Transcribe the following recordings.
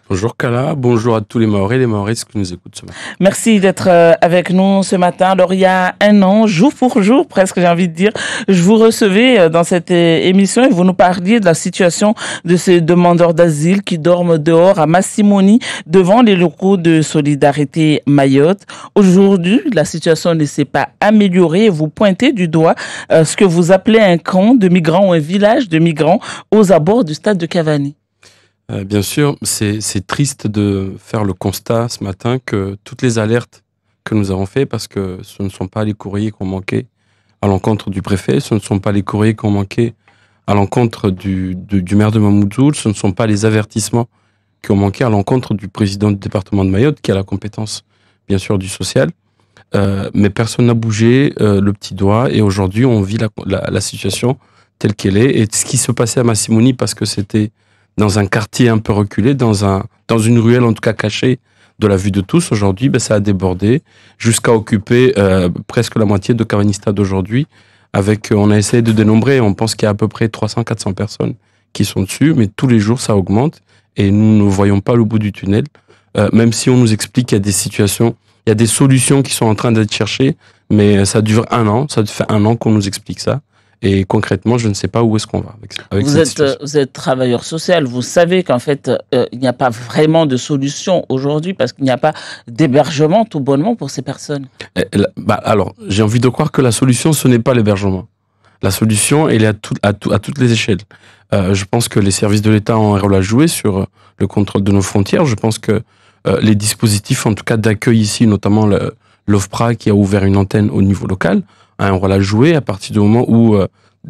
Bonjour Kala, bonjour à tous les Mahorais qui nous écoutent ce matin. Merci d'être avec nous ce matin. Alors, il y a un an, jour pour jour, presque, j'ai envie de dire, je vous recevais dans cette émission et vous nous parliez de la situation de ces demandeurs d'asile qui dorment dehors à Massimoni devant les locaux de Solidarité Mayotte. Aujourd'hui, la situation ne s'est pas améliorée et vous pointez du doigt ce que vous appelez un camp de migrants ou un village de migrants aux abords du stade de Cavani. Bien sûr, c'est triste de faire le constat ce matin que toutes les alertes que nous avons faites, parce que ce ne sont pas les courriers qu'on manquait à l'encontre du préfet, ce ne sont pas les courriers qu'on manquait à l'encontre du maire de Mamoudzou, ce ne sont pas les avertissements qui ont manqué à l'encontre du président du département de Mayotte, qui a la compétence, bien sûr, du social. Mais personne n'a bougé le petit doigt et aujourd'hui, on vit la situation telle qu'elle est. Et ce qui se passait à Massimoni, parce que c'était dans un quartier un peu reculé, dans une ruelle en tout cas cachée de la vue de tous. Aujourd'hui, ça a débordé jusqu'à occuper presque la moitié de Cavani Stade aujourd'hui. On a essayé de dénombrer, on pense qu'il y a à peu près 300-400 personnes qui sont dessus, mais tous les jours ça augmente et nous ne voyons pas le bout du tunnel. Même si on nous explique qu'il y a des situations, il y a des solutions qui sont en train d'être cherchées, mais ça dure un an, ça fait un an qu'on nous explique ça. Et concrètement, je ne sais pas où est-ce qu'on va avec vous êtes travailleur social, vous savez qu'en fait, il n'y a pas vraiment de solution aujourd'hui parce qu'il n'y a pas d'hébergement tout bonnement pour ces personnes. Alors, j'ai envie de croire que la solution, ce n'est pas l'hébergement. La solution, elle est à toutes les échelles. Je pense que les services de l'État ont un rôle à jouer sur le contrôle de nos frontières. Je pense que les dispositifs, en tout cas d'accueil ici, notamment l'OFPRA qui a ouvert une antenne au niveau local, a un rôle à jouer à partir du moment où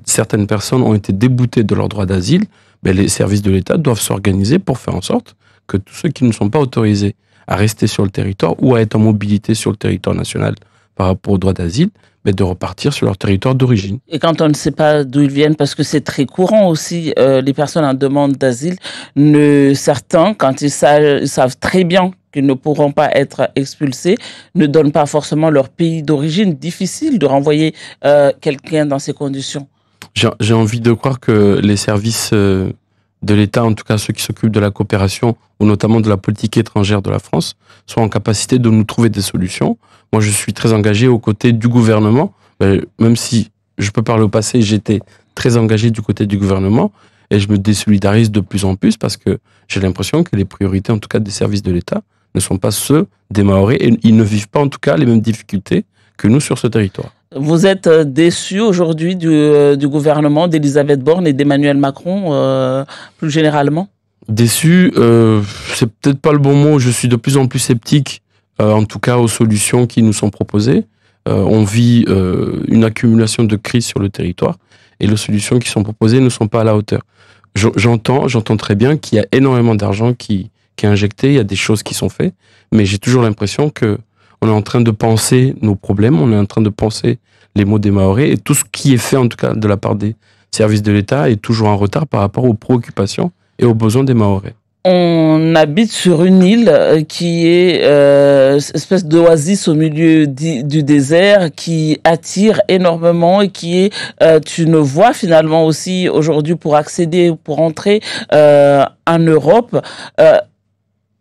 certaines personnes ont été déboutées de leur droit d'asile. Les services de l'État doivent s'organiser pour faire en sorte que tous ceux qui ne sont pas autorisés à rester sur le territoire ou à être en mobilité sur le territoire national par rapport au droit d'asile, de repartir sur leur territoire d'origine. Et quand on ne sait pas d'où ils viennent, parce que c'est très courant aussi, les personnes en demande d'asile, certains, quand ils savent très bien qu'ils ne pourront pas être expulsés, ne donnent pas forcément leur pays d'origine. Difficile de renvoyer quelqu'un dans ces conditions. J'ai envie de croire que les services de l'État, en tout cas ceux qui s'occupent de la coopération ou notamment de la politique étrangère de la France, soient en capacité de nous trouver des solutions. Moi, je suis très engagé aux côtés du gouvernement, même si je peux parler au passé, j'étais très engagé du côté du gouvernement et je me désolidarise de plus en plus parce que j'ai l'impression que les priorités, en tout cas des services de l'État, ne sont pas ceux des Mahorais et ils ne vivent pas en tout cas les mêmes difficultés que nous sur ce territoire. Vous êtes déçu aujourd'hui du gouvernement d'Elisabeth Borne et d'Emmanuel Macron, plus généralement? Déçu, c'est peut-être pas le bon mot. Je suis de plus en plus sceptique, en tout cas aux solutions qui nous sont proposées. On vit une accumulation de crises sur le territoire et les solutions qui sont proposées ne sont pas à la hauteur. J'entends très bien qu'il y a énormément d'argent qui est injecté, il y a des choses qui sont faites, mais j'ai toujours l'impression que on est en train de penser nos problèmes, on est en train de penser les maux des Mahorais et tout ce qui est fait en tout cas de la part des services de l'État est toujours en retard par rapport aux préoccupations et aux besoins des Mahorais. On habite sur une île qui est espèce d'oasis au milieu du désert qui attire énormément et qui est une voie finalement aussi aujourd'hui pour accéder, pour entrer en Europe.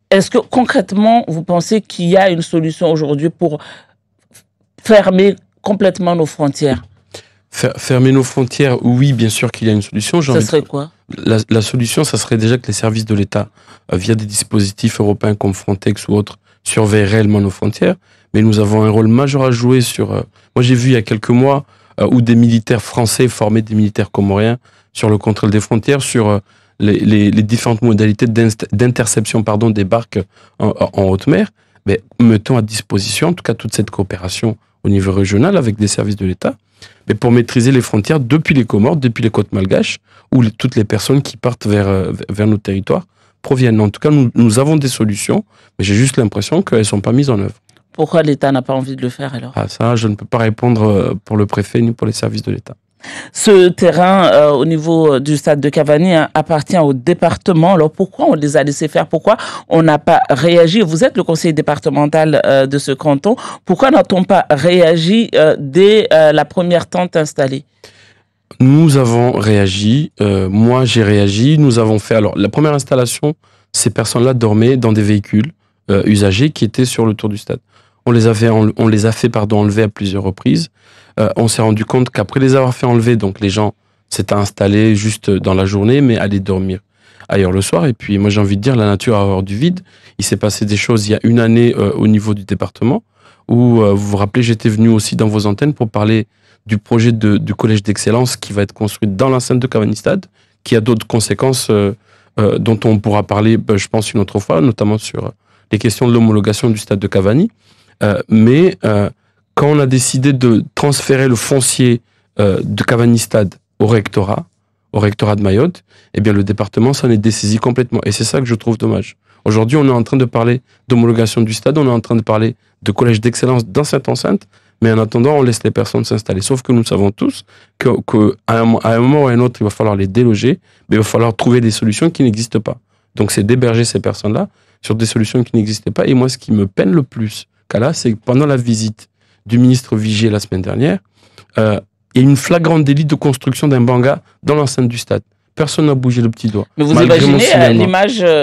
Est-ce que concrètement, vous pensez qu'il y a une solution aujourd'hui pour fermer complètement nos frontières? Fermer nos frontières, oui, bien sûr qu'il y a une solution. Ça serait quoi? La solution, ça serait déjà que les services de l'État, via des dispositifs européens comme Frontex ou autres, surveillent réellement nos frontières. Mais nous avons un rôle majeur à jouer sur... moi, j'ai vu il y a quelques mois où des militaires français formaient des militaires comoriens sur le contrôle des frontières, sur les différentes modalités d'interception des barques en haute mer. Mais mettons à disposition, en tout cas, toute cette coopération au niveau régional avec des services de l'État, mais pour maîtriser les frontières depuis les Comores, depuis les côtes malgaches, où toutes les personnes qui partent vers nos territoires proviennent. En tout cas, nous avons des solutions, mais j'ai juste l'impression qu'elles ne sont pas mises en œuvre. Pourquoi l'État n'a pas envie de le faire alors? Ça, je ne peux pas répondre pour le préfet ni pour les services de l'État. Ce terrain au niveau du stade de Cavani appartient au département. Alors pourquoi on les a laissés faire? Pourquoi on n'a pas réagi? Vous êtes le conseiller départemental de ce canton. Pourquoi n'a-t-on pas réagi dès la première tente installée? Nous avons réagi. Moi, j'ai réagi. Nous avons fait... Alors, la première installation ces personnes-là dormaient dans des véhicules usagés qui étaient sur le tour du stade. On les a fait enlever à plusieurs reprises. On s'est rendu compte qu'après les avoir fait enlever, donc les gens s'étaient installés juste dans la journée, mais allaient dormir ailleurs le soir. Et puis moi j'ai envie de dire, la nature a horreur du vide. Il s'est passé des choses il y a une année au niveau du département, où vous vous rappelez, j'étais venu aussi dans vos antennes pour parler du projet du collège d'excellence qui va être construit dans l'enceinte de Cavani Stade, qui a d'autres conséquences dont on pourra parler, je pense, une autre fois, notamment sur les questions de l'homologation du stade de Cavani. Mais quand on a décidé de transférer le foncier de Cavani Stade au rectorat de Mayotte, eh bien le département s'en est dessaisi complètement. Et c'est ça que je trouve dommage. Aujourd'hui, on est en train de parler d'homologation du stade, on est en train de parler de collège d'excellence dans cette enceinte, mais en attendant, on laisse les personnes s'installer. Sauf que nous savons tous qu'à un moment ou à un autre, il va falloir les déloger, mais il va falloir trouver des solutions qui n'existent pas. Donc c'est d'héberger ces personnes-là sur des solutions qui n'existaient pas. Et moi, ce qui me peine le plus, là, c'est que pendant la visite du ministre Vigier la semaine dernière, il y a une flagrante délit de construction d'un banga dans l'enceinte du stade. Personne n'a bougé le petit doigt. Mais vous imaginez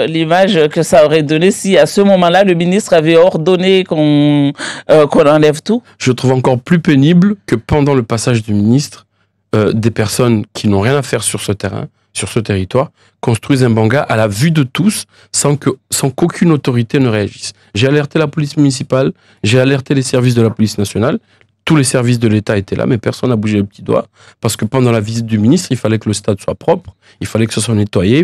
l'image que ça aurait donné si à ce moment-là, le ministre avait ordonné qu'on enlève tout? Je trouve encore plus pénible que pendant le passage du ministre, des personnes qui n'ont rien à faire sur ce terrain, sur ce territoire, construisent un banga à la vue de tous sans qu'aucune autorité ne réagisse. J'ai alerté la police municipale, j'ai alerté les services de la police nationale, tous les services de l'État étaient là, mais personne n'a bougé le petit doigt, parce que pendant la visite du ministre, il fallait que le stade soit propre, il fallait que ce soit nettoyé,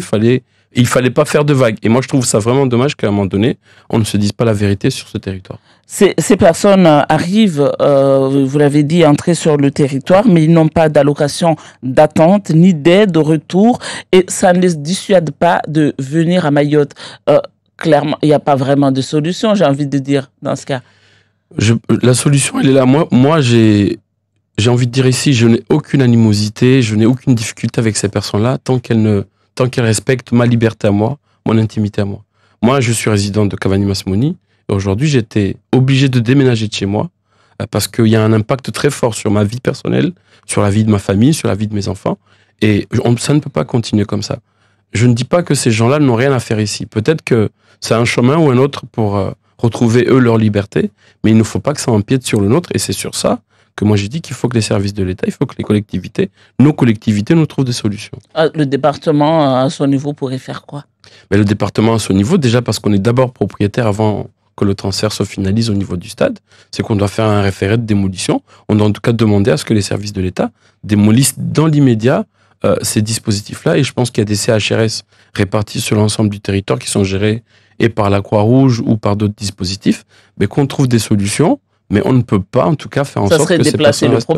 il fallait pas faire de vagues. Et moi, je trouve ça vraiment dommage qu'à un moment donné, on ne se dise pas la vérité sur ce territoire. Ces personnes arrivent, vous l'avez dit, entrer sur le territoire, mais ils n'ont pas d'allocation d'attente, ni d'aide au retour, et ça ne les dissuade pas de venir à Mayotte. Clairement, il n'y a pas vraiment de solution, j'ai envie de dire, dans ce cas. La solution, elle est là. Moi j'ai envie de dire ici, je n'ai aucune animosité, je n'ai aucune difficulté avec ces personnes-là, tant qu'elles respectent ma liberté à moi, mon intimité à moi. Moi, je suis résident de Cavani-Masmoni, et aujourd'hui, j'étais obligé de déménager de chez moi, parce qu'il y a un impact très fort sur ma vie personnelle, sur la vie de ma famille, sur la vie de mes enfants, et ça ne peut pas continuer comme ça. Je ne dis pas que ces gens-là n'ont rien à faire ici. Peut-être que c'est un chemin ou un autre pour retrouver, eux, leur liberté, mais il ne faut pas que ça empiète sur le nôtre, et c'est sur ça que moi j'ai dit qu'il faut que les services de l'État, il faut que les collectivités, nos collectivités, nous trouvent des solutions. Le département, à son niveau, pourrait faire quoi? Mais le département, à son niveau, déjà parce qu'on est d'abord propriétaire avant que le transfert se finalise au niveau du stade, c'est qu'on doit faire un référé de démolition. On doit en tout cas demander à ce que les services de l'État démolissent dans l'immédiat ces dispositifs-là, et je pense qu'il y a des CHRS répartis sur l'ensemble du territoire qui sont gérés et par la Croix-Rouge ou par d'autres dispositifs, mais qu'on trouve des solutions, mais on ne peut pas en tout cas faire en sorte que ces personnes restent.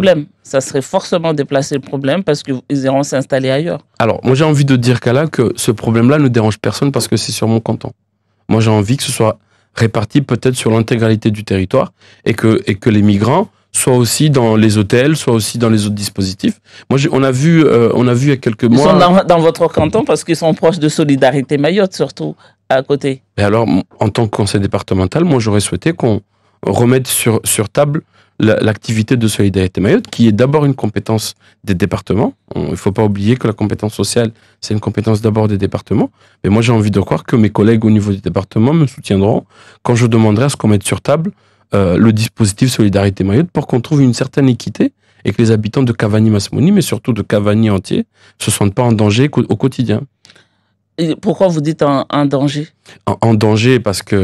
Ça serait forcément déplacer le problème parce qu'ils iront s'installer ailleurs. Alors, moi j'ai envie de dire que ce problème-là ne dérange personne parce que c'est sur mon canton. Moi j'ai envie que ce soit réparti peut-être sur l'intégralité du territoire et que les migrants soit aussi dans les hôtels, soit aussi dans les autres dispositifs. Moi, on a vu il y a quelques mois... Ils sont dans votre canton parce qu'ils sont proches de Solidarité Mayotte, surtout, à côté. Et alors, en tant que conseil départemental, moi, j'aurais souhaité qu'on remette sur table l'activité de Solidarité Mayotte, qui est d'abord une compétence des départements. Il ne faut pas oublier que la compétence sociale, c'est une compétence d'abord des départements. Mais moi, j'ai envie de croire que mes collègues au niveau du département me soutiendront quand je demanderai à ce qu'on mette sur table le dispositif Solidarité Mayotte pour qu'on trouve une certaine équité et que les habitants de Cavani-Masmoni, mais surtout de Cavani entier, ne se sentent pas en danger au quotidien. Et pourquoi vous dites en danger? En danger parce qu'on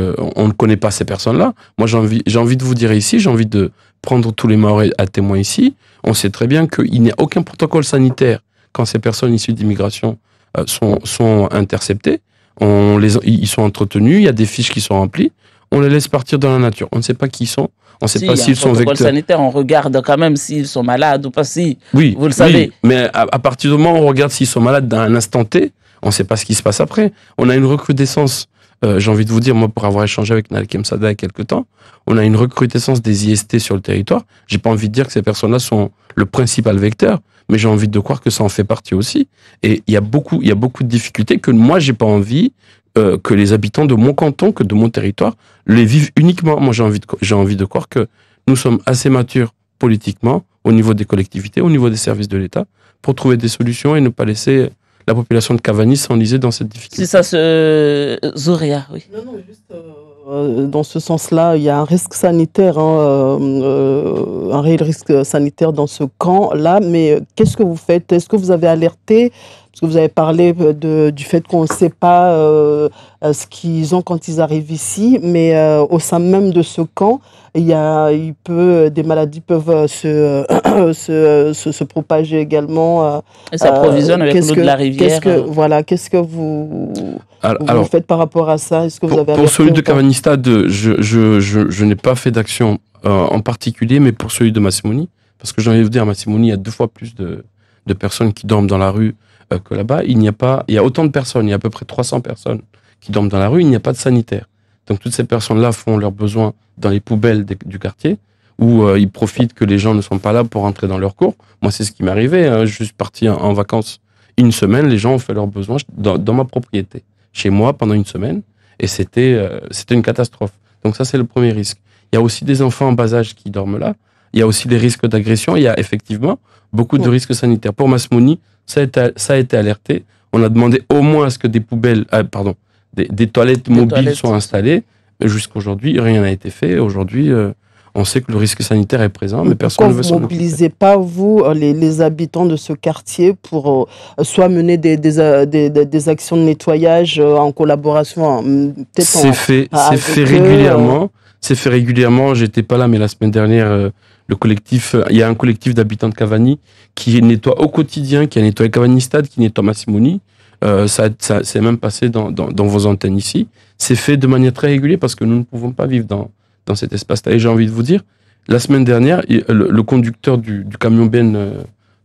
ne connaît pas ces personnes-là. Moi, j'ai envie de vous dire ici, j'ai envie de prendre tous les morts à témoin ici. On sait très bien qu'il n'y a aucun protocole sanitaire quand ces personnes issues d'immigration sont interceptées. Ils sont entretenus, il y a des fiches qui sont remplies. On les laisse partir dans la nature. On ne sait pas qui ils sont. On ne sait pas s'ils sont vecteurs. Sanitaire, on regarde quand même s'ils sont malades ou pas. Oui, vous le savez. Oui, mais à partir du moment où on regarde s'ils sont malades dans un instant T, on ne sait pas ce qui se passe après. On a une recrudescence, j'ai envie de vous dire, moi, pour avoir échangé avec Nalkem Sada il y a quelques temps, on a une recrudescence des IST sur le territoire. J'ai pas envie de dire que ces personnes-là sont le principal vecteur, mais j'ai envie de croire que ça en fait partie aussi. Et il y a beaucoup de difficultés que moi, j'ai pas envie que les habitants de mon canton, que de mon territoire, les vivent uniquement. Moi, j'ai envie de croire que nous sommes assez matures politiquement, au niveau des collectivités, au niveau des services de l'État, pour trouver des solutions et ne pas laisser la population de Cavani s'enlisait dans cette difficulté. C'est ça, Zoria, oui. Non, juste dans ce sens-là, il y a un risque sanitaire, un réel risque sanitaire dans ce camp-là. Mais qu'est-ce que vous faites? Est-ce que vous avez alerté? Parce que vous avez parlé du fait qu'on ne sait pas ce qu'ils ont quand ils arrivent ici, mais au sein même de ce camp, des maladies peuvent se propager également. Et s'approvisionne avec l'eau de la rivière. Qu'est-ce que vous faites par rapport à ça? Est-ce que vous avez pour celui de Cavanistad, je n'ai pas fait d'action en particulier, mais pour celui de Massimoni, parce que j'ai envie de vous dire, à Massimoni, il y a 2 fois plus de personnes qui dorment dans la rue que là-bas. Il y a autant de personnes, il y a à peu près 300 personnes qui dorment dans la rue, il n'y a pas de sanitaire. Donc toutes ces personnes-là font leurs besoins dans les poubelles du quartier, où ils profitent que les gens ne sont pas là pour rentrer dans leur cours. Moi, c'est ce qui m'est arrivé. Je suis parti en vacances 1 semaine, les gens ont fait leurs besoins dans ma propriété, chez moi, pendant 1 semaine, et c'était une catastrophe. Donc ça, c'est le premier risque. Il y a aussi des enfants en bas âge qui dorment là. Il y a aussi des risques d'agression. Il y a effectivement beaucoup de risques sanitaires. Pour Massimoni, ça a été alerté. On a demandé au moins à ce que des poubelles, des toilettes mobiles soient installées. Jusqu'aujourd'hui, rien n'a été fait. Aujourd'hui, on sait que le risque sanitaire est présent, mais personne ne veut s'en occuper. Pourquoi vous ne mobilisez pas, vous, les habitants de ce quartier, pour soit mener des actions de nettoyage en collaboration C'est fait régulièrement. C'est fait régulièrement. J'étais pas là, mais la semaine dernière, il y a un collectif d'habitants de Cavani qui nettoie au quotidien, qui a nettoyé Cavanistad, qui nettoie Massimoni. Ça s'est même passé dans vos antennes ici. C'est fait de manière très régulière parce que nous ne pouvons pas vivre dans cet espace-là. Et j'ai envie de vous dire, la semaine dernière, le conducteur du camion Ben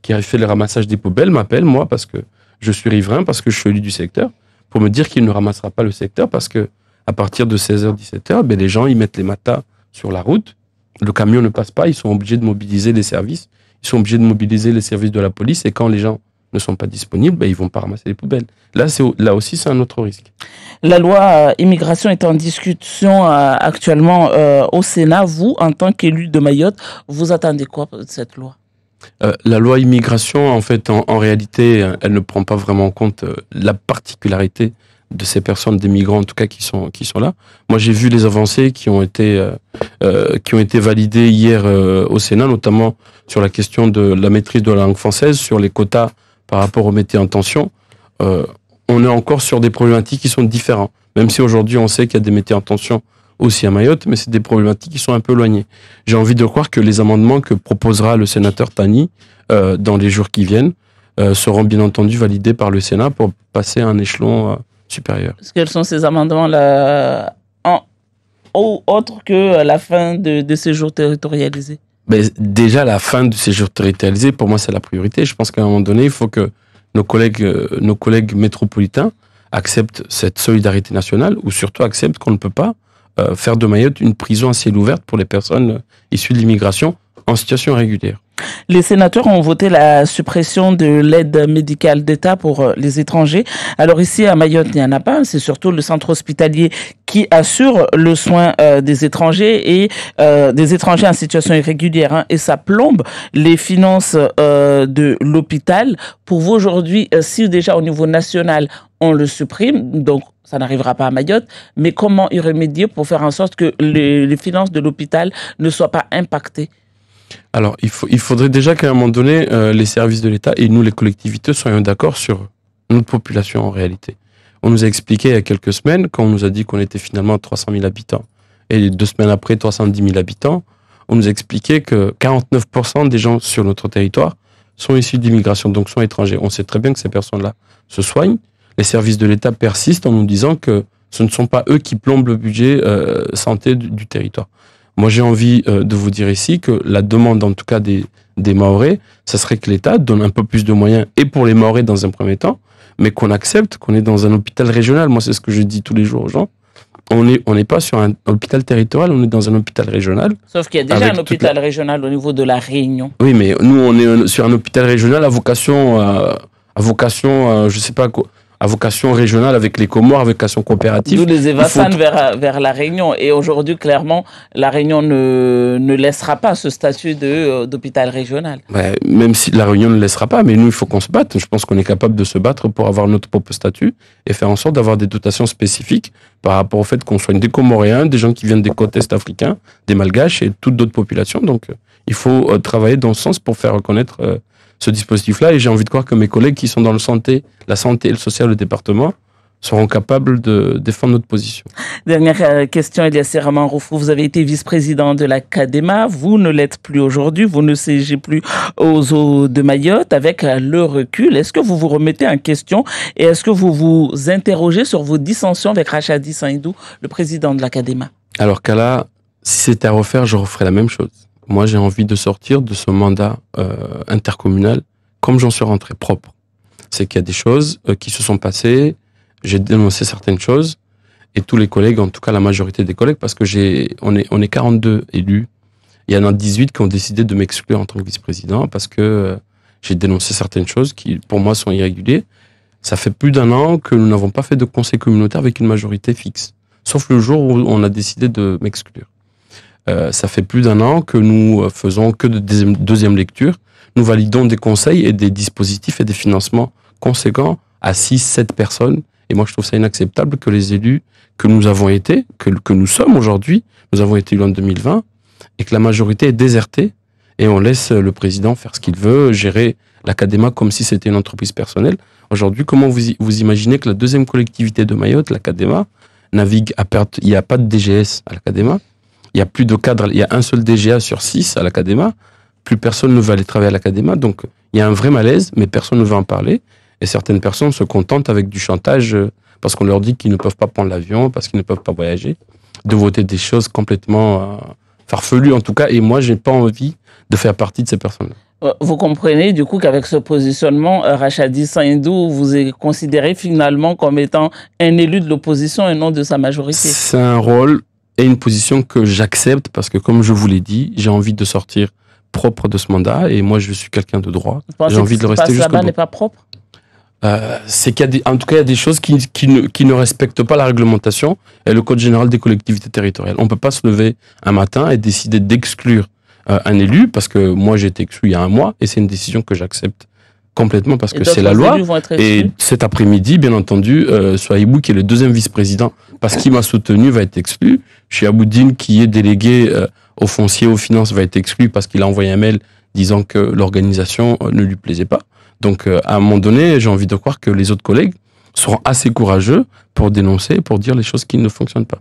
qui a fait le ramassage des poubelles m'appelle, moi, parce que je suis riverain, parce que je suis élu du secteur, pour me dire qu'il ne ramassera pas le secteur parce que à partir de 16h, 17h, les gens, ils mettent les matas sur la route. Le camion ne passe pas, ils sont obligés de mobiliser les services. Ils sont obligés de mobiliser les services de la police. Et quand les gens ne sont pas disponibles, ils ne vont pas ramasser les poubelles. Là aussi, c'est un autre risque. La loi immigration est en discussion actuellement au Sénat. Vous, en tant qu'élu de Mayotte, vous attendez quoi de cette loi? La loi immigration, en fait, en réalité, elle ne prend pas vraiment en compte la particularité de ces personnes, des migrants en tout cas, qui sont là. Moi, j'ai vu les avancées qui ont été validées hier au Sénat, notamment sur la question de la maîtrise de la langue française, sur les quotas par rapport aux métiers en tension. On est encore sur des problématiques qui sont différentes. Même si aujourd'hui, on sait qu'il y a des métiers en tension aussi à Mayotte, mais c'est des problématiques qui sont un peu éloignées. J'ai envie de croire que les amendements que proposera le sénateur Tani dans les jours qui viennent seront bien entendu validés par le Sénat pour passer à un échelon supérieur. Quels sont ces amendements-là, autres que la fin de séjours territorialisés? Déjà, la fin du séjour territorialisé, pour moi, c'est la priorité. Je pense qu'à un moment donné, il faut que nos collègues métropolitains acceptent cette solidarité nationale, ou surtout acceptent qu'on ne peut pas faire de Mayotte une prison à ciel ouvert pour les personnes issues de l'immigration en situation régulière. Les sénateurs ont voté la suppression de l'aide médicale d'État pour les étrangers. Alors ici, à Mayotte, il n'y en a pas. C'est surtout le centre hospitalier qui assure le soin des étrangers et des étrangers en situation irrégulière. Et ça plombe les finances de l'hôpital. Pour vous, aujourd'hui, si déjà au niveau national, on le supprime, donc ça n'arrivera pas à Mayotte, mais comment y remédier pour faire en sorte que les finances de l'hôpital ne soient pas impactées? Alors, il faudrait déjà qu'à un moment donné, les services de l'État et nous, les collectivités, soyons d'accord sur notre population en réalité. On nous a expliqué il y a quelques semaines, quand on nous a dit qu'on était finalement 300 000 habitants, et 2 semaines après, 310 000 habitants, on nous a expliqué que 49% des gens sur notre territoire sont issus d'immigration, donc sont étrangers. On sait très bien que ces personnes-là se soignent. Les services de l'État persistent en nous disant que ce ne sont pas eux qui plombent le budget santé du territoire. Moi, j'ai envie de vous dire ici que la demande, en tout cas des Mahorais, ça serait que l'État donne un peu plus de moyens, et pour les Mahorais dans un premier temps, mais qu'on accepte qu'on est dans un hôpital régional. Moi, c'est ce que je dis tous les jours aux gens. On n'est pas sur un hôpital territorial, on est dans un hôpital régional. Sauf qu'il y a déjà un hôpital régional au niveau de la Réunion. Oui, mais nous, on est sur un hôpital régional à vocation, je sais pas quoi, à vocation régionale avec les Comores, à vocation coopérative. D'où les évasans vers la Réunion. Et aujourd'hui, clairement, la Réunion ne laissera pas ce statut d'hôpital régional. Ouais, même si la Réunion ne laissera pas, mais nous, il faut qu'on se batte. Je pense qu'on est capable de se battre pour avoir notre propre statut et faire en sorte d'avoir des dotations spécifiques par rapport au fait qu'on soigne des Comoréens, des gens qui viennent des côtes est africains, des Malgaches et toutes d'autres populations. Donc, il faut travailler dans ce sens pour faire reconnaître ce dispositif-là. Et j'ai envie de croire que mes collègues qui sont dans la santé et le social du département seront capables de défendre notre position. Dernière question, Eliasser Amanroufou. Vous avez été vice-président de la CADEMA. Vous ne l'êtes plus aujourd'hui. Vous ne siégez plus aux eaux de Mayotte. Avec le recul, est-ce que vous vous remettez en question et est-ce que vous vous interrogez sur vos dissensions avec Rachadi Saïdou, le président de la CADEMA? Alors Kala, si c'était à refaire, je referais la même chose. Moi, j'ai envie de sortir de ce mandat intercommunal comme j'en suis rentré propre. C'est qu'il y a des choses qui se sont passées. J'ai dénoncé certaines choses et tous les collègues, en tout cas la majorité des collègues, parce que on est 42 élus. Il y en a 18 qui ont décidé de m'exclure en tant que vice-président parce que j'ai dénoncé certaines choses qui, pour moi, sont irrégulières. Ça fait plus d'un an que nous n'avons pas fait de conseil communautaire avec une majorité fixe, sauf le jour où on a décidé de m'exclure. Ça fait plus d'un an que nous faisons que de deuxième lecture. Nous validons des conseils et des dispositifs et des financements conséquents à 6-7 personnes. Et moi, je trouve ça inacceptable que les élus que nous avons été, que nous sommes aujourd'hui, nous avons été élus en 2020, et que la majorité est désertée, et on laisse le président faire ce qu'il veut, gérer la CADEMA comme si c'était une entreprise personnelle. Aujourd'hui, comment vous imaginez que la deuxième collectivité de Mayotte, la CADEMA, navigue à perte? Il n'y a pas de DGS à la CADEMA, il n'y a plus de cadre, il y a un seul DGA sur 6 à la CADEMA, plus personne ne veut aller travailler à la CADEMA, donc il y a un vrai malaise, mais personne ne veut en parler. Et certaines personnes se contentent avec du chantage parce qu'on leur dit qu'ils ne peuvent pas prendre l'avion, parce qu'ils ne peuvent pas voyager, de voter des choses complètement farfelues en tout cas. Et moi, j'ai pas envie de faire partie de ces personnes-là. Vous comprenez du coup qu'avec ce positionnement, Rachadi Saïdou vous est considéré finalement comme étant un élu de l'opposition et non de sa majorité. C'est un rôle et une position que j'accepte parce que, comme je vous l'ai dit, j'ai envie de sortir propre de ce mandat et moi, je suis quelqu'un de droit. J'ai envie de le rester jusqu'au bout. N'est pas propre? C'est qu'il y a en tout cas, il y a des choses qui ne respectent pas la réglementation et le code général des collectivités territoriales. On peut pas se lever un matin et décider d'exclure un élu parce que moi j'ai été exclu il y a un mois et c'est une décision que j'accepte complètement parce que c'est la loi. Et cet après-midi, bien entendu, Souaïbou, qui est le deuxième vice-président parce qu'il m'a soutenu, va être exclu. Chiaboudine, qui est délégué au foncier, aux finances, va être exclu parce qu'il a envoyé un mail disant que l'organisation ne lui plaisait pas. Donc, à un moment donné, j'ai envie de croire que les autres collègues seront assez courageux pour dénoncer, pour dire les choses qui ne fonctionnent pas.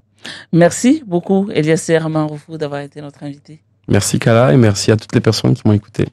Merci beaucoup, Eliasser Amanroufou, d'avoir été notre invité. Merci, Kala, et merci à toutes les personnes qui m'ont écouté.